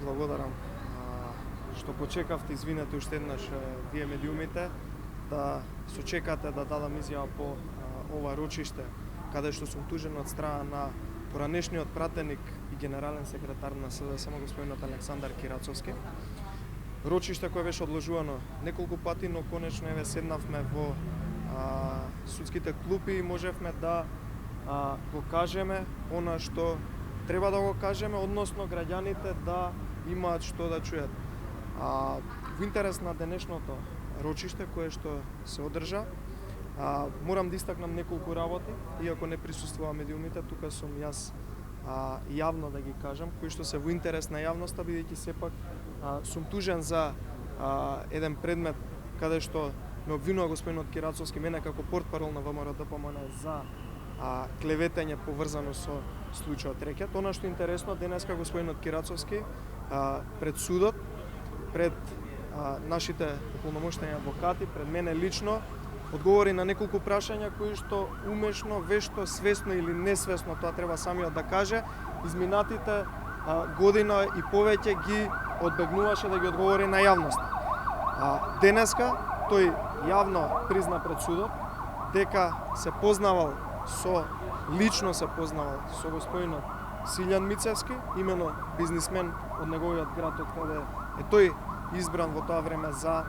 благодарам што почекавте, извинете уште еднаш вие медиумите, да сочекате да дадам изјава по ова рочиште, каде што сум тужен од страна на поранешниот пратеник и генерален секретар на СДСМ господинот Александар Кирацовски. Рочиште кое беше одложувано неколку пати, но конечно еве седнавме во судските клупи и можевме да го кажеме она што треба да го кажеме, односно граѓаните да имаат што да чујат. Во интерес на денешното рочиште кое што се одржа, морам да истакнам неколку работи, иако не присуствуваа медиумите, тука сум јас јавно да ги кажам, кои што се во интерес на јавноста, бидејќи сепак сум тужен за еден предмет каде што ме обвинува господинот Кирацовски, мене како портпарол на ВМРО-ДПМН за клеветање поврзано со случајот Рекет. Она што е интересно, денеска господинот Кирацовски пред судот, пред нашите уполномоштени адвокати, пред мене лично, одговори на неколку прашања кои што умешно, вешто, свесно или несвесно, тоа треба самиот да каже, изминатите година и повеќе ги одбегнуваше да ги одговори на јавност. Денеска тој јавно призна пред судот дека се познавал лично се познавал со господинот Силјан Мицевски, имено бизнисмен од неговиот град од каде е тој избран во тоа време за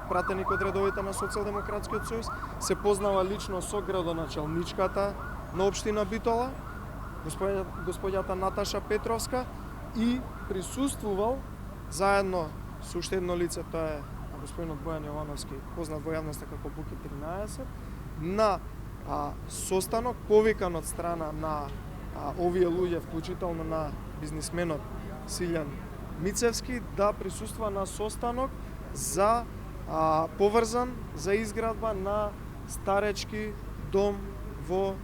пратеник од редовите на Социјалдемократскиот сојуз, се познава лично со градоначалничката на општина Битола, господјата Наташа Петровска, и присуствувал заедно со уште едно лице, тоа е господинот Бојан Јовановски, познат во јавноста како Буки 13, на состанок повикан од страна на овие луѓе, вклучително на бизнисменот Силјан Мицевски, да присуства на состанок за поврзан за изградба на старечки дом во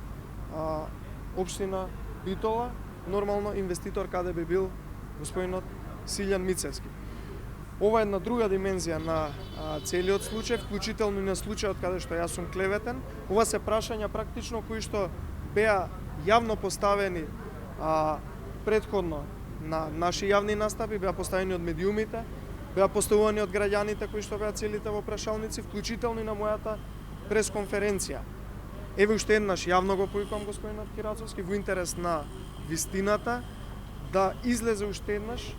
општина Битола, нормално инвеститор каде би бил господинот Силјан Мицевски. Ова е една друга димензија на целиот случај, вклучително и на случајот каде што јас сум клеветен. Ова се прашања практично кои што беа јавно поставени предходно на наши јавни настапи, беа поставени од медиумите, беа поставувани од граѓаните кои што беа целите во прашалници, вклучително и на мојата пресконференција. Еве уште еднаш јавно го повикувам господинот Кирацовски во интерес на вистината да излезе уште еднаш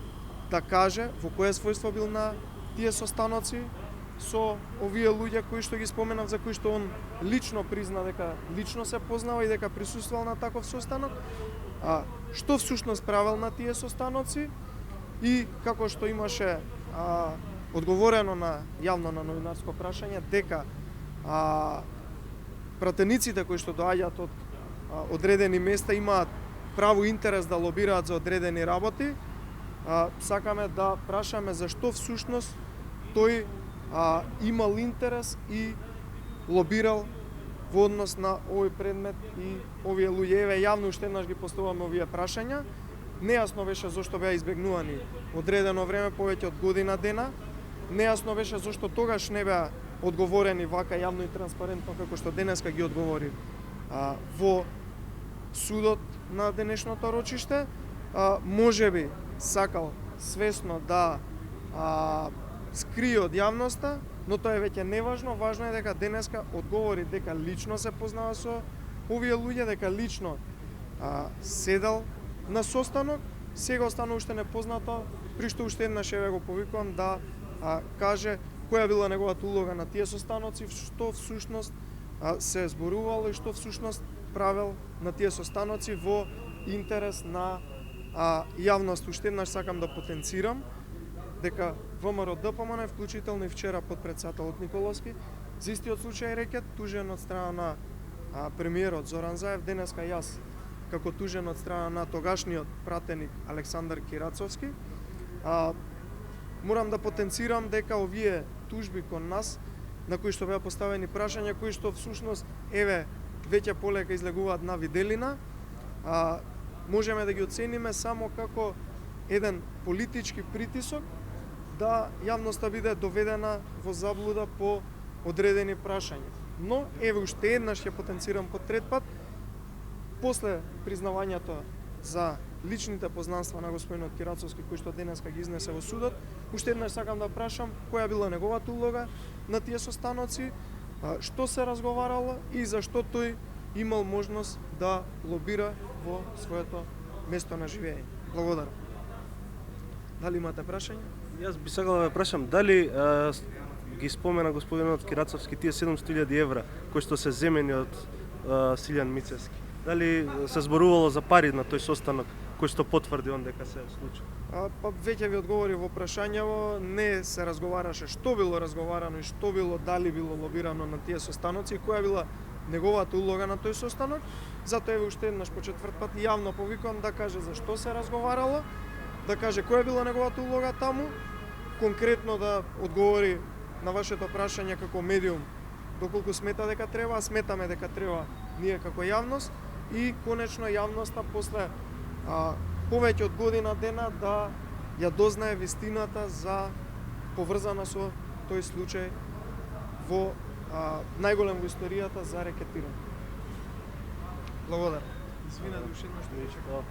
да каже во кое својство бил на тие состаноци со овие луѓе кои што ги споменав, за кои што он лично призна дека лично се познава и дека присуствувал на таков состанок, што всушност правел на тие состаноци и како што имаше одговорено на јавно на новинарско прашање дека пратениците кои што доаѓаат од одредени места имаат право интерес да лобираат за одредени работи. Сакаме да прашаме зашто всушност тој имал интерес и лобирал во однос на овој предмет и овие луѓе. Еве јавно уште еднаш ги поставуваме овие прашања. Нејасно беше зашто беа избегнувани одредено време, повеќе од година дена. Нејасно беше зашто тогаш не беа одговорени вака јавно и транспарентно како што денеска ги одговори во судот на денешното рочиште. Можеби сакал свесно да скрие од јавноста, но тоа е веќе неважно. Важно е дека денеска одговори дека лично се познава со овие луѓе, дека лично седел на состанок. Сега остана уште непознато, при што уште еднаш еве го повикувам да каже која била неговата улога на тие состаноци, што всушност се зборувало и што всушност правел на тие состаноци во интерес на јавност. Уште еднаш сакам да потенцирам дека ВМРО-ДПМН, вклучително и вчера подпредседателот Николовски, за истиот случај Рекет, тужен од страна на премиерот Зоран Заев, денеска јас како тужен од страна на тогашниот пратеник Александар Кирацовски, морам да потенцирам дека овие тужби кон нас, на кои што беа поставени прашања, кои што всушност еве веќе полека излегуваат на виделина, можеме да ги оцениме само како еден политички притисок да јавноста биде доведена во заблуда по одредени прашања. Но еве уште еднаш ќе потенцирам по трет пат, после признавањето за личните познанства на господинот Кирацовски кои што денеска ги изнесе во судот. Уште еднаш сакам да прашам која била неговата улога на тие состаноци, што се разговарало и зашто тој имал можност да лобира во своето место на живење. Благодарам. Дали имате прашање? Јас би сакал да ве прашам дали ги спомена господинот Кирацовски тие 700.000 евра кои што се земени од Силјан Мицевски. Дали се зборувало за пари на тој состанок кој што потврди он дека се случи? Па веќе ви одговори во прашањево, не се разговараше што било разговарано и што било, дали било лобирано на тие состаноци и која била неговата улога на тој состанок. Затоа еве уште еднаш по четврт пат јавно повикувам да каже за што се разговарало, да каже која била неговата улога таму, конкретно да одговори на вашето прашање како медиум доколку смета дека треба, сметаме дека треба ние како јавност и конечно јавноста после повеќе од година дена да ја дознае вистината за поврзана со тој случај во најголем во историјата за рекетирање. Благодарам. Извинете уште еднаш што ви чекам.